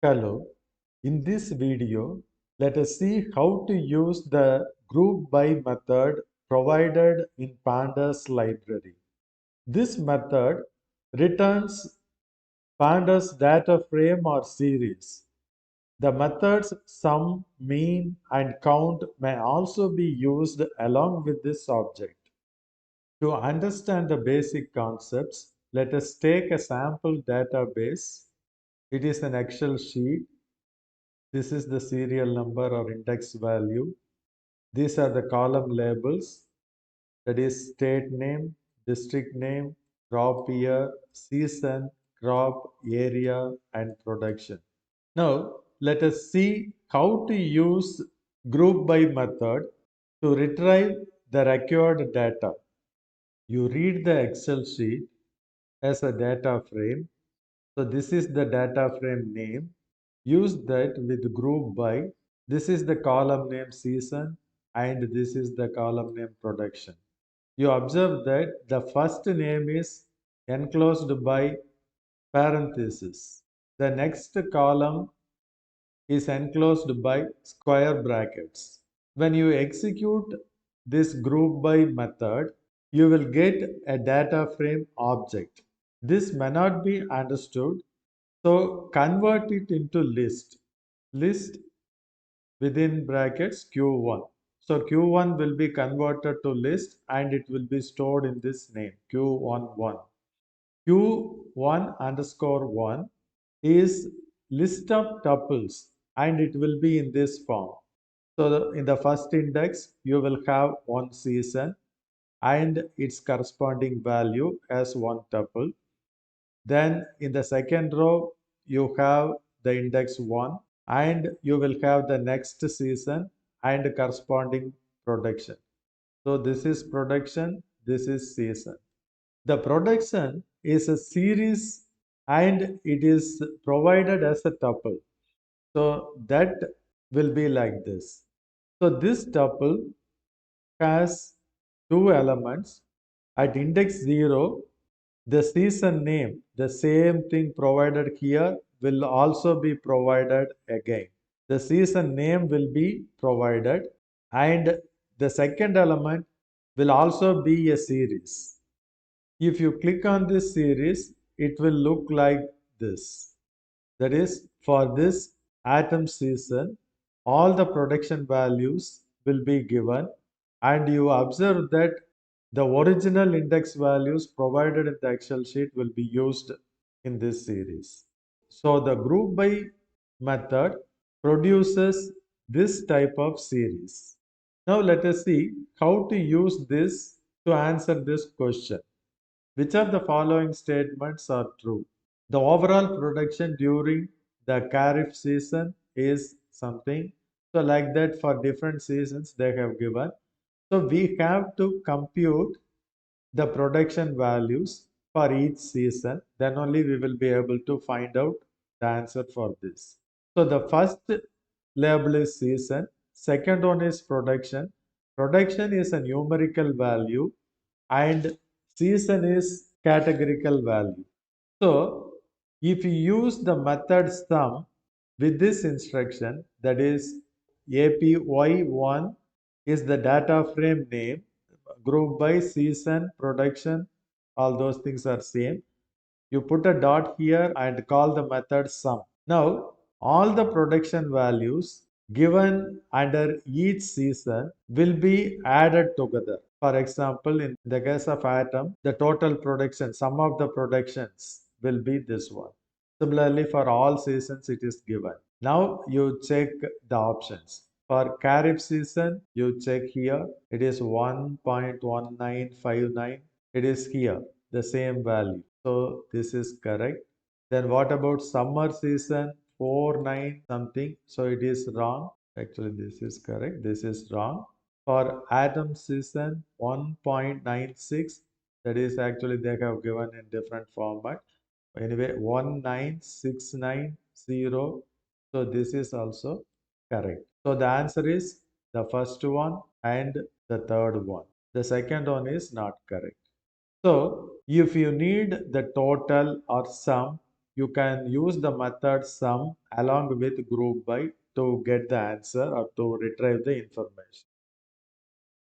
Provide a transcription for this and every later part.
Hello, in this video, let us see how to use the group by method provided in Pandas library. This method returns Pandas data frame or series. The methods sum, mean, and count may also be used along with this object. To understand the basic concepts, let us take a sample database. It is an Excel sheet. This is the serial number or index value. These are the column labels, that is state name, district name, crop year, season, crop, area, and production. Now, let us see how to use group by method to retrieve the required data. You read the Excel sheet as a data frame. So this is the data frame name. Use that with group by. This is the column name season and this is the column name production. You observe that the first name is enclosed by parenthesis. The next column is enclosed by square brackets. When you execute this group by method, you will get a data frame object. This may not be understood, so convert it into list. List within brackets Q1. So Q1 will be converted to list and it will be stored in this name Q11. Q1 underscore 1 is list of tuples and it will be in this form. So in the first index, you will have one season and its corresponding value as one tuple. Then in the second row, you have the index 1 and you will have the next season and corresponding production. So this is production, this is season. The production is a series and it is provided as a tuple. So that will be like this. So this tuple has two elements. At index 0, the season name, the same thing provided here, will also be provided again. The season name will be provided and the second element will also be a series. If you click on this series, it will look like this. That is, for this atom season, all the production values will be given and you observe that the original index values provided in the Excel sheet will be used in this series. So the group by method produces this type of series. Now let us see how to use this to answer this question. Which of the following statements are true? The overall production during the Kharif season is something. So like that for different seasons they have given. So we have to compute the production values for each season. Then only we will be able to find out the answer for this. So the first label is season. Second one is production. Production is a numerical value and season is categorical value. So if you use the method sum with this instruction, that is APY1 is the data frame name, group by season, production, all those things are same. You put a dot here and call the method sum. Now all the production values given under each season will be added together. For example, in the case of atom, the total production, sum of the productions will be this one. Similarly, for all seasons, it is given. Now you check the options. For Kharif season, you check here. It is 1.1959. It is here, the same value. So this is correct. Then what about summer season? 49 something. So it is wrong. Actually, this is correct. This is wrong. For atom season 1.96. That is actually they have given in different format. Anyway, 19690. So this is also correct. So the answer is the first one and the third one. The second one is not correct. So if you need the total or sum, you can use the method sum along with group by to get the answer or to retrieve the information.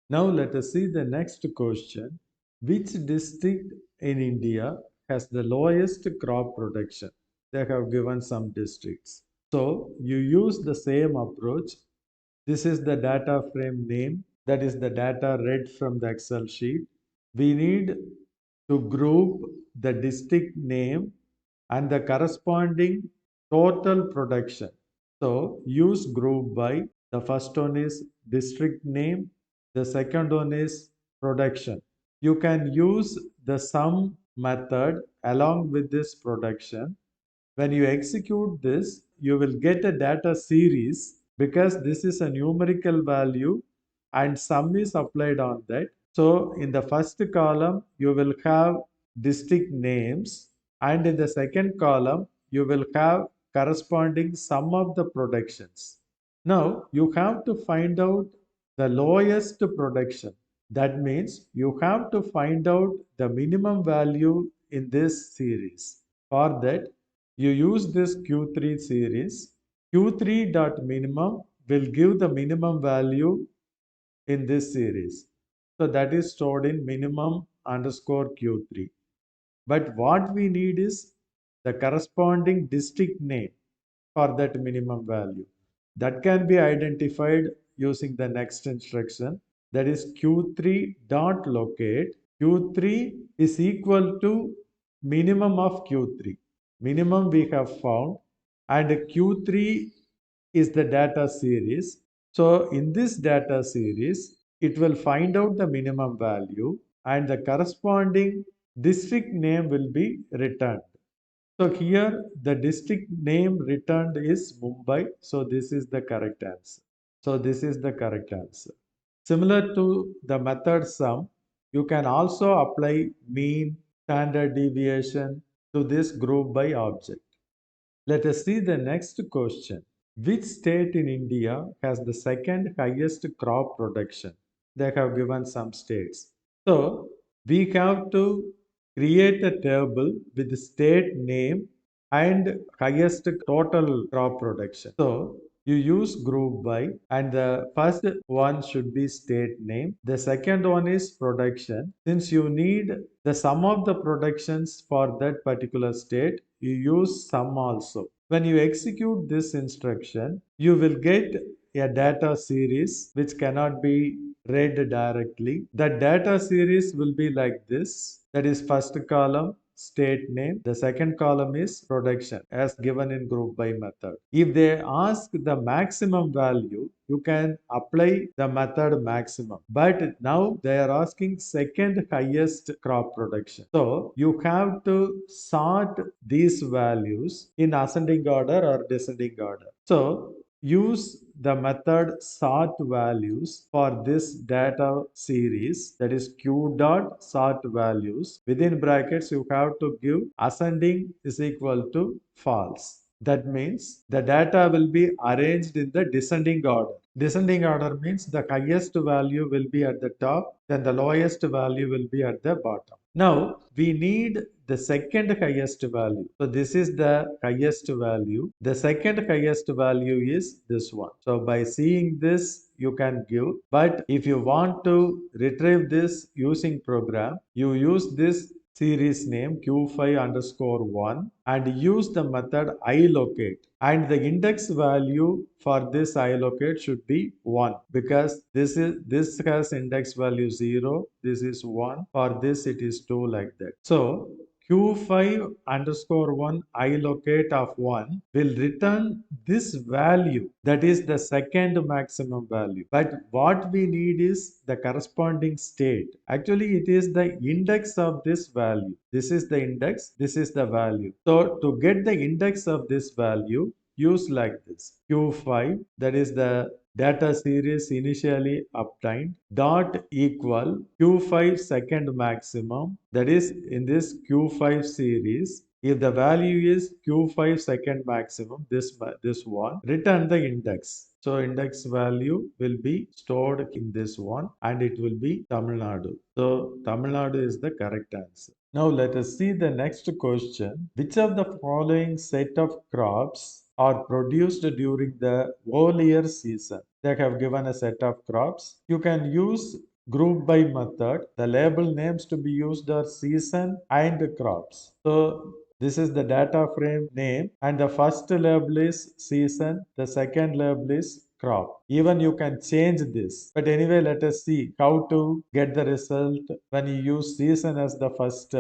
Now let us see the next question. Which district in India has the lowest crop production? They have given some districts. So you use the same approach. This is the data frame name. That is the data read from the Excel sheet. We need to group the district name and the corresponding total production. So use group by. The first one is district name. The second one is production. You can use the sum method along with this production. When you execute this, you will get a data series because this is a numerical value and sum is applied on that. So in the first column, you will have district names, and in the second column, you will have corresponding sum of the productions. Now you have to find out the lowest production. That means you have to find out the minimum value in this series. For that, you use this Q3 series. Q3 dot minimum will give the minimum value in this series. So that is stored in minimum underscore Q3. But what we need is the corresponding district name for that minimum value. That can be identified using the next instruction. That is Q3 dot locate. Q3 is equal to minimum of Q3. Minimum we have found, and Q3 is the data series. So in this data series, it will find out the minimum value and the corresponding district name will be returned. So here the district name returned is Mumbai. So this is the correct answer. So this is the correct answer. Similar to the method sum, you can also apply mean, standard deviation to this group by object. Let us see the next question. Which state in India has the second highest crop production? They have given some states. So we have to create a table with the state name and highest total crop production. So you use group by, and the first one should be state name. The second one is production. Since you need the sum of the productions for that particular state, you use sum also. When you execute this instruction, you will get a data series which cannot be read directly. The data series will be like this. That is first column state name. The second column is production as given in group by method. If they ask the maximum value, you can apply the method maximum. But now they are asking second highest crop production. So you have to sort these values in ascending order or descending order. So use the method sort values for this data series, that is q dot sort values. Within brackets you have to give ascending is equal to false. That means the data will be arranged in the descending order. Descending order means the highest value will be at the top, then the lowest value will be at the bottom. Now we need the second highest value. So this is the highest value. The second highest value is this one. So by seeing this, you can give. But if you want to retrieve this using program, you use this series name q5 underscore 1 and use the method ilocate, and the index value for this ilocate should be 1 because this has index value 0, this is 1, for this it is 2, like that. So q5 underscore 1 ilocate of 1 will return this value, that is the second maximum value. But what we need is the corresponding state. Actually it is the index of this value. This is the index, this is the value. So to get the index of this value, use like this q5, that is the data series initially obtained, dot equal q5 second maximum, that is in this q5 series If the value is Q5 second maximum, this one, return the index. So index value will be stored in this one and it will be Tamil Nadu. So Tamil Nadu is the correct answer. Now let us see the next question. Which of the following set of crops are produced during the whole year season? They have given a set of crops. You can use group by method. The label names to be used are season and crops. So this is the data frame name and the first label is season, the second label is crop. Even you can change this. But anyway, let us see how to get the result when you use season as the first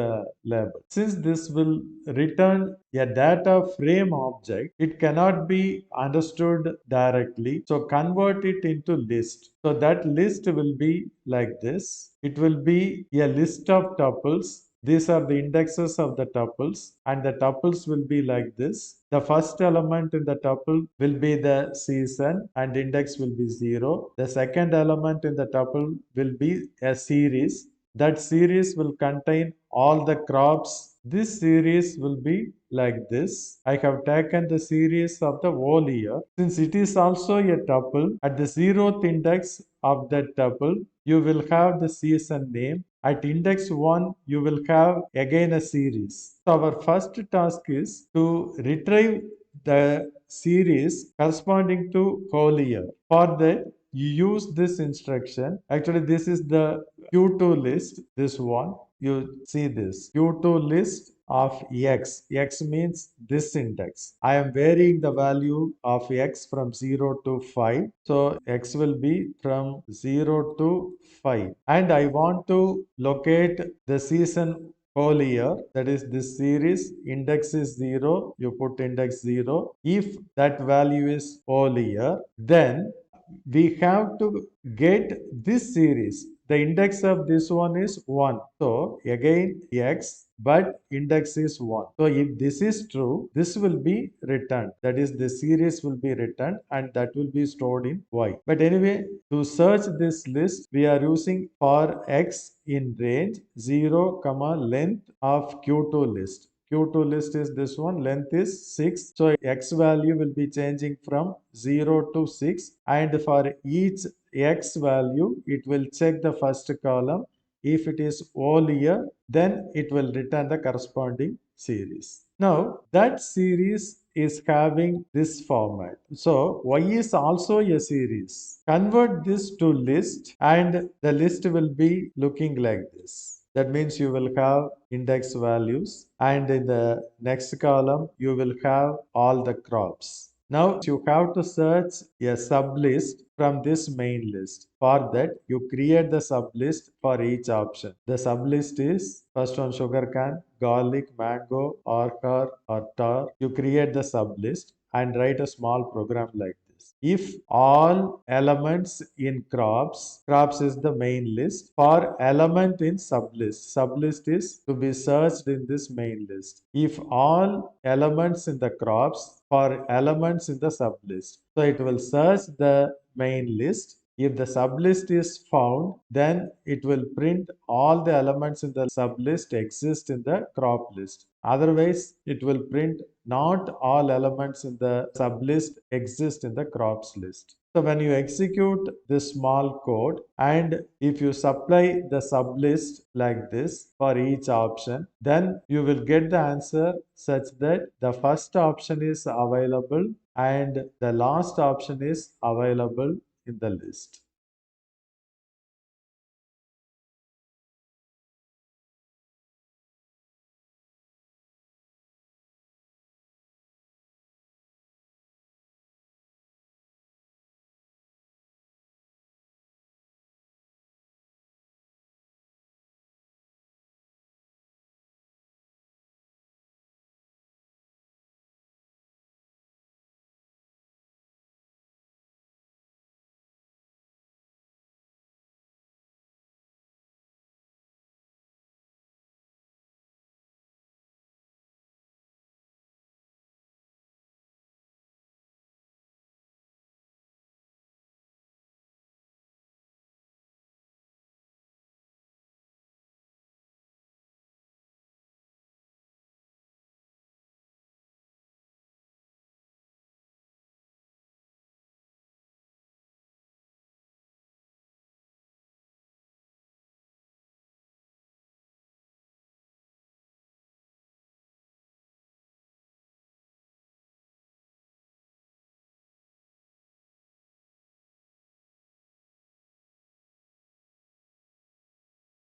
label. Since this will return a data frame object, it cannot be understood directly. So convert it into list. So that list will be like this. It will be a list of tuples. These are the indexes of the tuples and the tuples will be like this. The first element in the tuple will be the season and index will be 0. The second element in the tuple will be a series. That series will contain all the crops. This series will be like this. I have taken the series of the whole year. Since it is also a tuple, at the 0th index of that tuple, you will have the season name. At index 1, you will have again a series. So our first task is to retrieve the series corresponding to whole year. For that, you use this instruction. Actually, this is the Q2 list, this one. You see this Q2 list of x. X means this index. I am varying the value of x from 0 to 5. So x will be from 0 to 5. And I want to locate the season whole year, that is this series, index is 0, you put index 0. If that value is whole year, then we have to get this series. The index of this one is 1. So again x, but index is 1. So if this is true, this will be returned. That is, the series will be returned and that will be stored in y. But anyway, to search this list, we are using for x in range 0, length of Q2 list. Q2 list is this one, length is 6. So x value will be changing from 0 to 6 and for each x value, it will check the first column. If it is whole year, then it will return the corresponding series. Now that series is having this format. So y is also a series. Convert this to list and the list will be looking like this. That means you will have index values and in the next column you will have all the crops. Now you have to search a sublist from this main list. For that, you create the sublist for each option. The sublist is first one sugarcane, garlic, mango, arhar, or tar. You create the sublist and write a small program like this. If all elements in crops is the main list. For element in sublist is to be searched in this main list. If all elements in the crops for elements in the sublist. So it will search the main list. If the sublist is found, then it will print all the elements in the sublist exist in the crop list. Otherwise, it will print not all elements in the sublist exist in the crops list. So when you execute this small code and if you supply the sublist like this for each option, then you will get the answer such that the first option is available and the last option is available in the list.